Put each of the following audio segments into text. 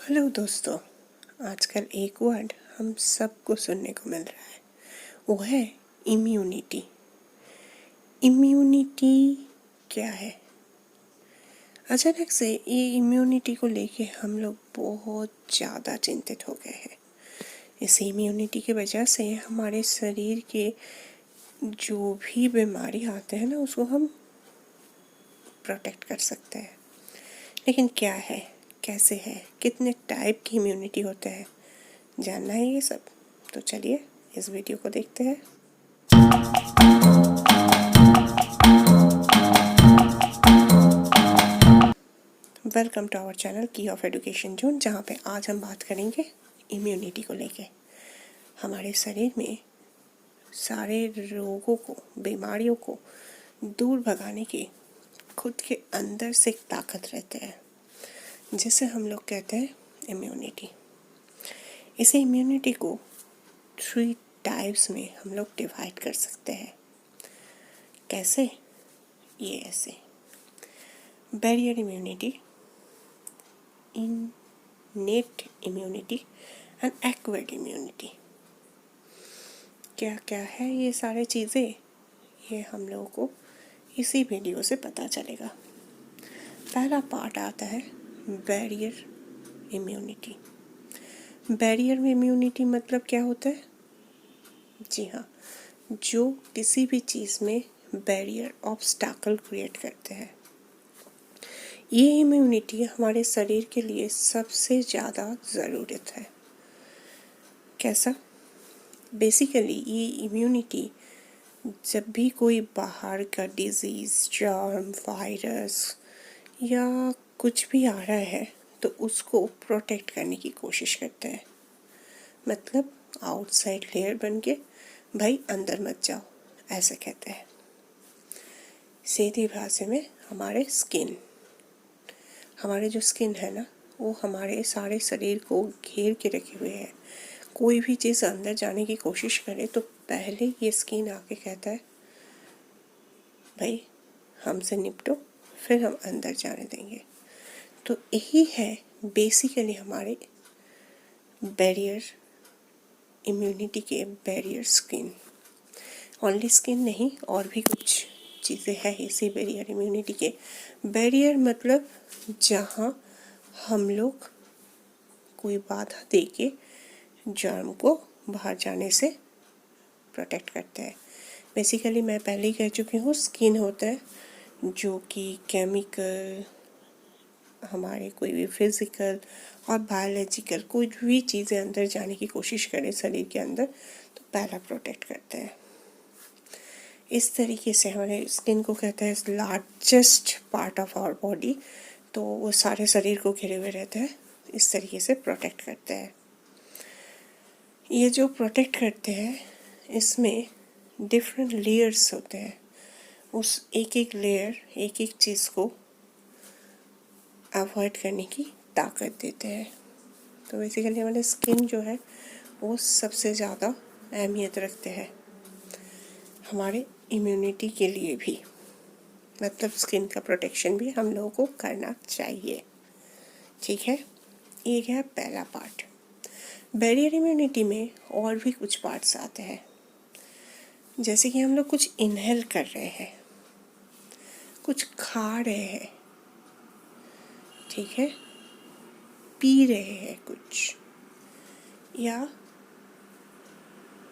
Hello दोस्तों। आजकल एक वर्ड हम सबको सुनने को मिल रहा है, वो है इम्यूनिटी। इम्यूनिटी क्या है? अचानक से ये इम्यूनिटी को लेके हम लोग बहुत ज़्यादा चिंतित हो गए हैं। इस इम्यूनिटी की वजह से हमारे शरीर के जो भी बीमारी आते हैं ना, उसको हम प्रोटेक्ट कर सकते हैं। लेकिन क्या है, कैसे है, कितने टाइप की इम्यूनिटी होते हैं, जानना है ये सब? तो चलिए इस वीडियो को देखते हैं। वेलकम टू आवर चैनल की ऑफ एजुकेशन जोन, जहाँ पे आज हम बात करेंगे इम्यूनिटी को लेके। हमारे शरीर में सारे रोगों को, बीमारियों को दूर भगाने की खुद के अंदर से एक ताकत रहती है, जिसे हम लोग कहते हैं इम्यूनिटी। इसे इम्यूनिटी को 3 टाइप्स में हम लोग डिवाइड कर सकते हैं। कैसे? ये ऐसे: barrier immunity, innate immunity and acquired immunity। क्या क्या है ये सारे चीज़ें, ये हम लोगों को इसी वीडियो से पता चलेगा। पहला पार्ट आता है बैरियर इम्यूनिटी। बैरियर इम्यूनिटी मतलब क्या होता है? जी हाँ, जो किसी भी चीज़ में बैरियर, ऑब्स्टैकल क्रिएट करते हैं। ये इम्यूनिटी हमारे शरीर के लिए सबसे ज़्यादा ज़रूरत है। कैसा? बेसिकली ये इम्यूनिटी जब भी कोई बाहर का डिजीज़, जर्म, वायरस या कुछ भी आ रहा है तो उसको प्रोटेक्ट करने की कोशिश करते हैं। मतलब आउटसाइड लेयर बन के, भाई अंदर मत जाओ, ऐसे कहते हैं। सीधी भाषा में हमारे जो स्किन है ना, वो हमारे सारे शरीर को घेर के रखे हुए है। कोई भी चीज़ अंदर जाने की कोशिश करे तो पहले ये स्किन आके कहता है, भाई हमसे निपटो, फिर हम अंदर जाने देंगे। तो यही है बेसिकली हमारे बैरियर इम्यूनिटी के बैरियर स्किन। ओनली स्किन नहीं, और भी कुछ चीज़ें हैं इसी बैरियर इम्यूनिटी के। बैरियर मतलब जहाँ हम लोग कोई बाधा दे के जर्म को बाहर जाने से प्रोटेक्ट करते हैं। बेसिकली मैं पहले ही कह चुकी हूँ, स्किन होता है जो कि केमिकल, हमारे कोई भी फिज़िकल और बायोलॉजिकल कोई भी चीज़ें अंदर जाने की कोशिश करें शरीर के अंदर तो पहला प्रोटेक्ट करते हैं। इस तरीके से हमारे स्किन को कहते हैं largest part of our body, तो वो सारे शरीर को घेरे हुए रहते हैं, इस तरीके से प्रोटेक्ट करते हैं। ये जो प्रोटेक्ट करते हैं इसमें डिफरेंट लेयर्स होते हैं। उस एक एक लेयर एक एक चीज़ को अवॉइड करने की ताकत देते हैं। तो बेसिकली हमारे स्किन जो है वो सबसे ज़्यादा अहमियत रखते हैं हमारे इम्यूनिटी के लिए भी। मतलब स्किन का प्रोटेक्शन भी हम लोगों को करना चाहिए। ठीक है, ये है पहला पार्ट। बैरियर इम्यूनिटी में और भी कुछ पार्ट्स आते हैं, जैसे कि हम लोग कुछ इनहेल कर रहे हैं, कुछ खा रहे हैं, ठीक है, पी रहे हैं कुछ, या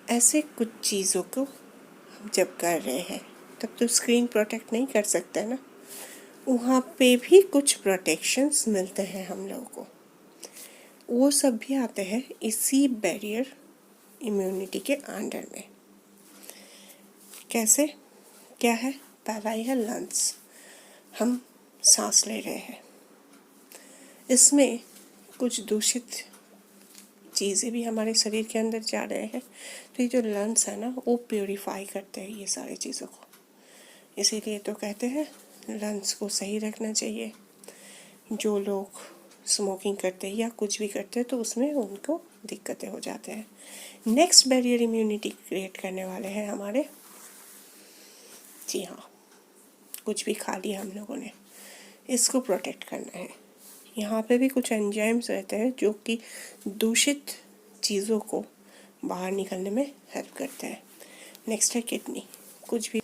ऐसे कुछ चीज़ों को हम जब कर रहे हैं तब तो स्क्रीन प्रोटेक्ट नहीं कर सकते ना, वहाँ पे भी कुछ प्रोटेक्शंस मिलते हैं हम लोगों को। वो सब भी आते हैं इसी बैरियर इम्यूनिटी के अंडर में। कैसे? क्या है? पहला ही है लंग्स। हम सांस ले रहे हैं, इसमें कुछ दूषित चीज़ें भी हमारे शरीर के अंदर जा रहे हैं, तो ये जो लंग्स है ना, वो प्योरीफाई करते हैं ये सारी चीज़ों को। इसीलिए तो कहते हैं लंग्स को सही रखना चाहिए। जो लोग स्मोकिंग करते हैं या कुछ भी करते हैं तो उसमें उनको दिक्कतें हो जाते हैं। नेक्स्ट बैरियर इम्यूनिटी क्रिएट करने वाले हैं हमारे, जी हाँ, कुछ भी खा लिया हम लोगों ने, इसको प्रोटेक्ट करना है। यहाँ पे भी कुछ एंजाइम्स रहते हैं जो कि दूषित चीज़ों को बाहर निकलने में हेल्प करते हैं। नेक्स्ट है किडनी। कुछ भी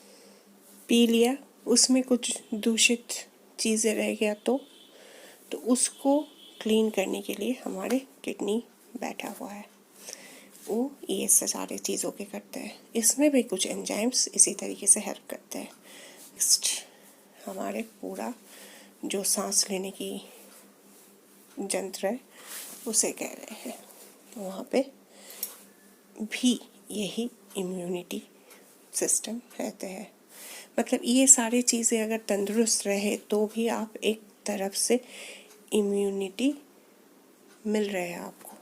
पी लिया, उसमें कुछ दूषित चीज़ें रह गया तो उसको क्लीन करने के लिए हमारे किडनी बैठा हुआ है, वो ये सारे चीज़ों के करते हैं। इसमें भी कुछ एंजाइम्स इसी तरीके से हेल्प करते हैं। नेक्स्ट हमारे पूरा जो सांस लेने की यंत्र है उसे कह रहे हैं, वहाँ पे भी यही इम्यूनिटी सिस्टम रहते हैं। मतलब ये सारी चीज़ें अगर तंदुरुस्त रहे तो भी आप एक तरफ से इम्यूनिटी मिल रहे हैं आपको।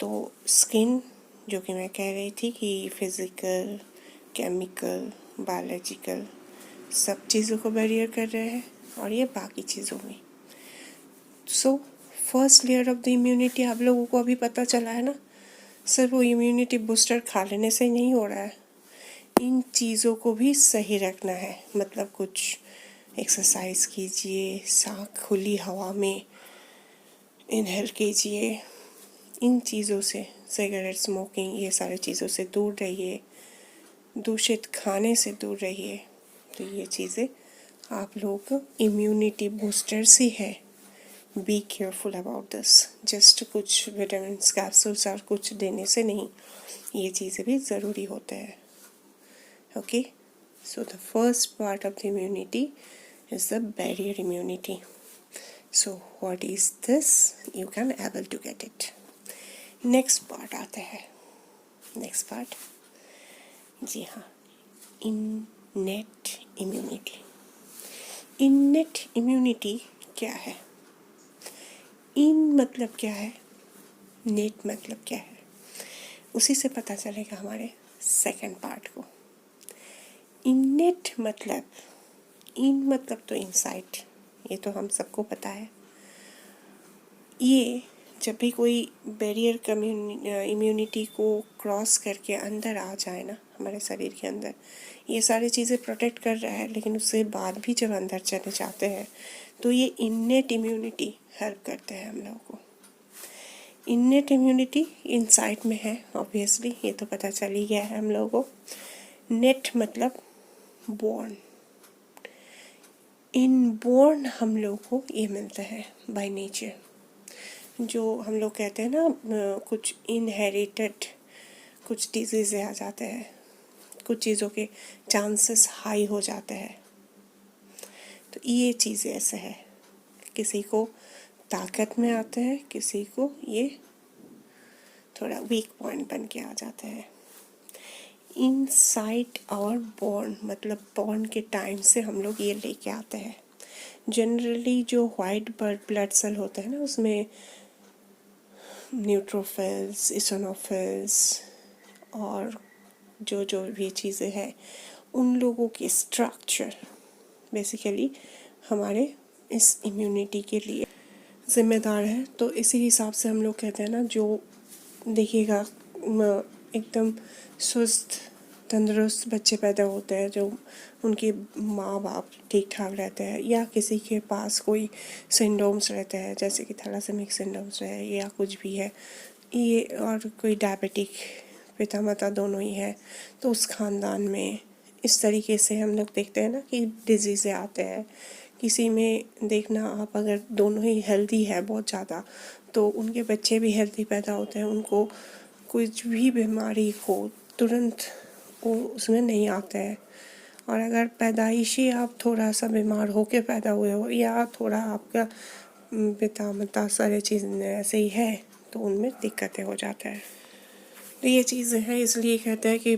तो स्किन, जो कि मैं कह रही थी कि फिज़िकल, केमिकल, बायोलॉजिकल सब चीज़ों को बैरियर कर रहे हैं, और ये बाकी चीज़ों में। So first layer of the immunity आप लोगों को अभी पता चला है ना, सिर्फ वो इम्यूनिटी बूस्टर खा लेने से नहीं हो रहा है, इन चीज़ों को भी सही रखना है। मतलब कुछ एक्सरसाइज कीजिए, सांस खुली हवा में इनहेल कीजिए, इन चीज़ों से, सिगरेट स्मोकिंग, ये सारी चीज़ों से दूर रहिए, दूषित खाने से दूर रहिए। तो ये चीज़ें आप लोगों को इम्यूनिटी बूस्टर्स ही है। Be careful about this. Just कुछ विटामिन कैप्सूल्स और कुछ देने से नहीं, ये चीज़ें भी ज़रूरी होते हैं। Okay, so the first part of the immunity is the barrier immunity. So what is this? You can able to get it. Next part आता है। Next part, जी हाँ, innate immunity. innate immunity क्या है? इन मतलब क्या है, नेट मतलब क्या है, उसी से पता चलेगा हमारे सेकंड पार्ट को। innate मतलब, इन मतलब तो इनसाइड, ये तो हम सबको पता है। ये जब भी कोई बैरियर इम्यूनिटी को क्रॉस करके अंदर आ जाए ना हमारे शरीर के अंदर, ये सारी चीज़ें प्रोटेक्ट कर रहा है, लेकिन उससे बाद भी जब अंदर चले जाते हैं तो ये इन्नेट इम्यूनिटी हेल्प करते हैं हम लोगों को। इन्नेट इम्यूनिटी इनसाइड में है, ऑब्वियसली ये तो पता चल ही गया है हम लोगों को। नेट मतलब बोर्न, इनबोर्न हम लोग को ये मिलता है बाय नेचर। जो हम लोग कहते हैं ना, कुछ इनहेरिटेड कुछ डिजीज़ आ जाते हैं, कुछ चीज़ों के चांसेस हाई हो जाते हैं। तो ये चीज़ें ऐसे है, किसी को ताकत में आते हैं, किसी को ये थोड़ा वीक पॉइंट बन के आ जाते हैं। इनसाइड और बॉर्न मतलब बॉर्न के टाइम से हम लोग ये लेके आते हैं। जनरली जो वाइट ब्लड सेल होते हैं ना, उसमें न्यूट्रोफिल्स, इसोनोफिल्स और जो भी चीज़ें हैं, उन लोगों की स्ट्रक्चर बेसिकली हमारे इस इम्यूनिटी के लिए ज़िम्मेदार है। तो इसी हिसाब से हम लोग कहते हैं ना, जो देखिएगा एकदम स्वस्थ तंदुरुस्त बच्चे पैदा होते हैं, जो उनके माँ बाप ठीक ठाक रहते हैं, या किसी के पास कोई सिंड्रोम्स रहते हैं, जैसे कि थैलासेमिक सिंड्रोम्स है या कुछ भी है ये, और कोई डायबिटिक पिता माता दोनों ही है, तो उस ख़ानदान में इस तरीके से हम लोग देखते हैं ना कि डिजीज़ें आते हैं। किसी में देखना आप, अगर दोनों ही हेल्दी है बहुत ज़्यादा, तो उनके बच्चे भी हेल्दी पैदा होते हैं, उनको कुछ भी बीमारी हो तुरंत वो उसमें नहीं आता है। और अगर पैदाइशी आप थोड़ा सा बीमार होके पैदा हुए हो, या थोड़ा आपका पिता माता सारे चीज़ ऐसे ही है, तो उनमें दिक्कतें हो जाता है। तो ये चीज़ें हैं, इसलिए कहते हैं कि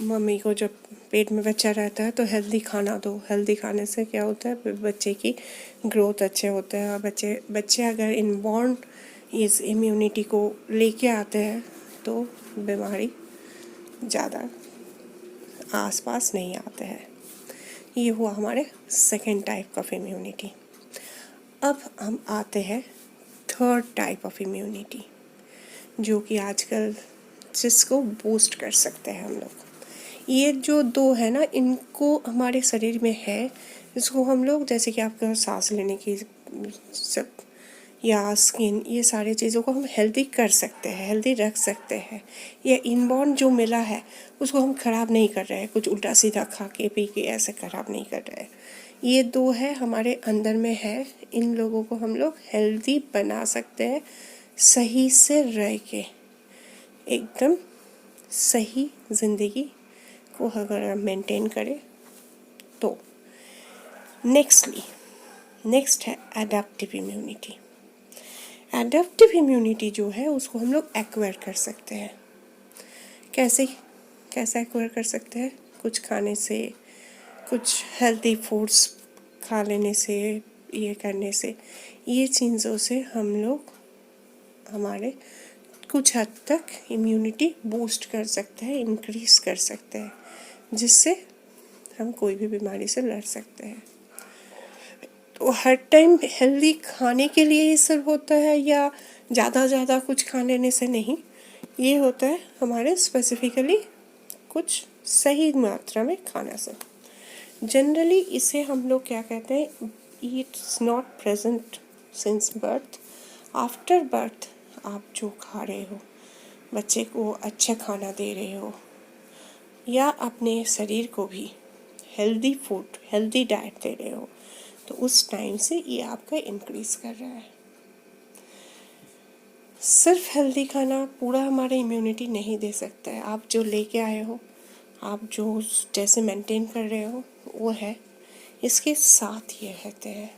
मम्मी को जब पेट में बच्चा रहता है तो हेल्दी खाना दो। हेल्दी खाने से क्या होता है, बच्चे की ग्रोथ अच्छे होते हैं, और बच्चे अगर इनबॉर्न इस इम्यूनिटी को लेके आते हैं तो बीमारी ज़्यादा आसपास नहीं आते हैं। ये हुआ हमारे सेकेंड टाइप ऑफ इम्यूनिटी। अब हम आते हैं थर्ड टाइप ऑफ इम्यूनिटी, जो कि आजकल जिसको बूस्ट कर सकते हैं हम लोग। ये जो दो है ना, इनको हमारे शरीर में है, इसको हम लोग, जैसे कि आपका सांस लेने की सब या स्किन, ये सारी चीज़ों को हम हेल्दी कर सकते हैं, हेल्दी रख सकते हैं। ये इनबॉर्न जो मिला है उसको हम ख़राब नहीं कर रहे हैं, कुछ उल्टा सीधा खा के पी के ऐसे ख़राब नहीं कर रहे हैं। ये 2 है हमारे अंदर में है, इन लोगों को हम लोग हेल्दी बना सकते हैं सही से रह के, एकदम सही ज़िंदगी को अगर हम मेंटेन करें तो। नेक्स्ट है एडाप्टिव इम्यूनिटी। एडाप्टिव इम्यूनिटी जो है उसको हम लोग एक्वायर कर सकते हैं। कैसे एक्वायर कर सकते हैं? कुछ खाने से, कुछ हेल्दी फूड्स खा लेने से, ये करने से, ये चीज़ों से हम लोग हमारे कुछ हद तक इम्यूनिटी बूस्ट कर सकते हैं, इंक्रीज कर सकते हैं, जिससे हम कोई भी बीमारी से लड़ सकते हैं। तो हर टाइम हेल्दी खाने के लिए ये सब होता है या ज़्यादा कुछ खा लेने से नहीं, ये होता है हमारे स्पेसिफिकली कुछ सही मात्रा में खाना से। जनरली इसे हम लोग क्या कहते हैं, it's not present since birth. After birth आप जो खा रहे हो, बच्चे को अच्छा खाना दे रहे हो या अपने शरीर को भी हेल्दी फूड, हेल्दी डाइट दे रहे हो, तो उस टाइम से ये आपका इंक्रीज कर रहा है। सिर्फ हेल्दी खाना पूरा हमारे इम्यूनिटी नहीं दे सकता है। आप जो लेके आए हो, आप जो जैसे मेंटेन कर रहे हो वो है, इसके साथ ये रहते हैं।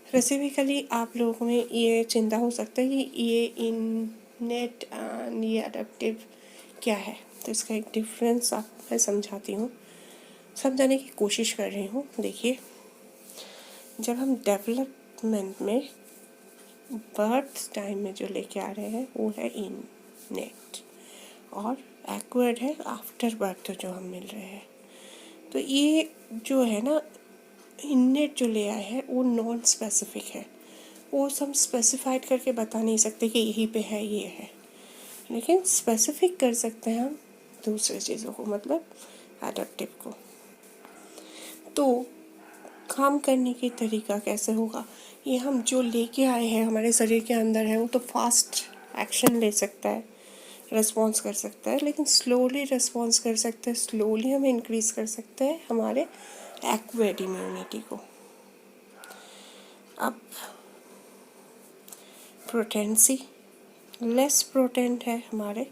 स्पेसिफिकली आप लोगों में ये चिंता हो सकता है कि ये इननेट एंड ये अडेप्टिव क्या है, तो इसका एक डिफरेंस आप मैं समझाती हूँ, समझाने की कोशिश कर रही हूँ। देखिए, जब हम डेवलपमेंट में बर्थ टाइम में जो लेके आ रहे हैं वो है इननेट, और एक्वायर्ड है आफ्टर बर्थ जो हम मिल रहे हैं। तो ये जो है ना, इननेट जो ले आए हैं वो नॉन स्पेसिफिक है, वो हम स्पेसिफाइड करके बता नहीं सकते कि यहीं पे है ये है, लेकिन स्पेसिफिक कर सकते हैं हम दूसरी चीज़ों को, मतलब एडेप्टिव को। तो काम करने की तरीका कैसे होगा, ये हम जो लेके आए हैं हमारे शरीर के अंदर है, वो तो फास्ट एक्शन ले सकता है, रिस्पॉन्स कर सकता है, लेकिन स्लोली रिस्पॉन्स कर सकता है, स्लोली हम इंक्रीज कर सकते हैं हमारे एक्वायर्ड इम्यूनिटी को। अब प्रोटेंसी, लेस प्रोटेंट है हमारे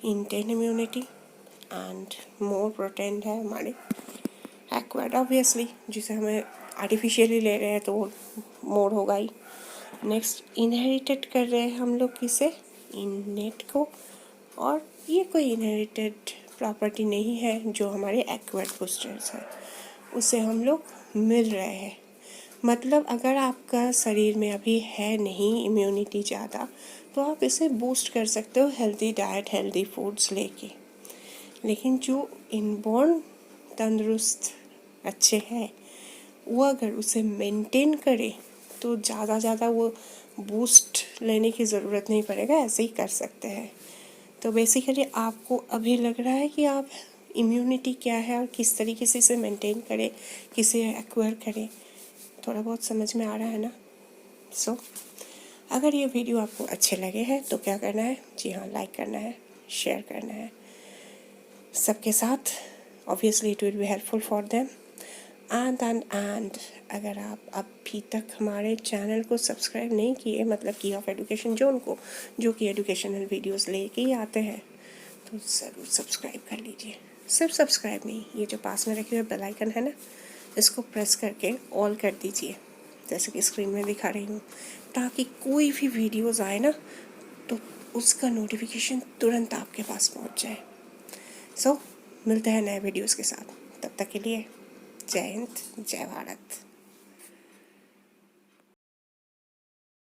इंटेन इम्यूनिटी एंड मोर प्रोटेंट है हमारे एक्वायर्ड, ऑब्वियसली, जिसे हमें आर्टिफिशियली ले रहे हैं तो मोर होगा ही। नेक्स्ट, इनहेरिटेड कर रहे हैं हम लोग किसे, इननेट को, और ये कोई इनहेरिटेड प्रॉपर्टी नहीं है जो हमारे एक्वायर्ड बूस्टर्स है, उसे हम लोग मिल रहे हैं। मतलब अगर आपका शरीर में अभी है नहीं इम्यूनिटी ज़्यादा, तो आप इसे बूस्ट कर सकते हो हेल्दी डाइट, हेल्दी फूड्स लेके। लेकिन जो इनबॉर्न तंदुरुस्त अच्छे हैं, वो अगर उसे मेंटेन करे तो ज़्यादा वो बूस्ट लेने की ज़रूरत नहीं पड़ेगा, ऐसे ही कर सकते हैं। तो बेसिकली आपको अभी लग रहा है कि आप इम्यूनिटी क्या है और किस तरीके से इसे मेंटेन करें, किसे एक्वायर करें, थोड़ा बहुत समझ में आ रहा है ना। सो अगर ये वीडियो आपको अच्छे लगे हैं तो क्या करना है, जी हाँ, लाइक करना है, शेयर करना है सबके साथ, obviously it will be helpful for them. And अगर आप अभी तक हमारे चैनल को सब्सक्राइब नहीं किए, मतलब की ऑफ एजुकेशन जोन को, जो कि एजुकेशनल वीडियोस लेके ही आते हैं, तो ज़रूर सब्सक्राइब कर लीजिए। सिर्फ सब्सक्राइब नहीं, ये जो पास में रखे हुए बेल आइकन है ना, इसको प्रेस करके ऑल कर दीजिए, जैसे कि स्क्रीन में दिखा रही हूँ, ताकि कोई भी वीडियोस आए ना तो उसका नोटिफिकेशन तुरंत आपके पास पहुँच जाए। सो मिलते हैं नए वीडियोस के साथ, तब तक के लिए जय हिंद, जय भारत।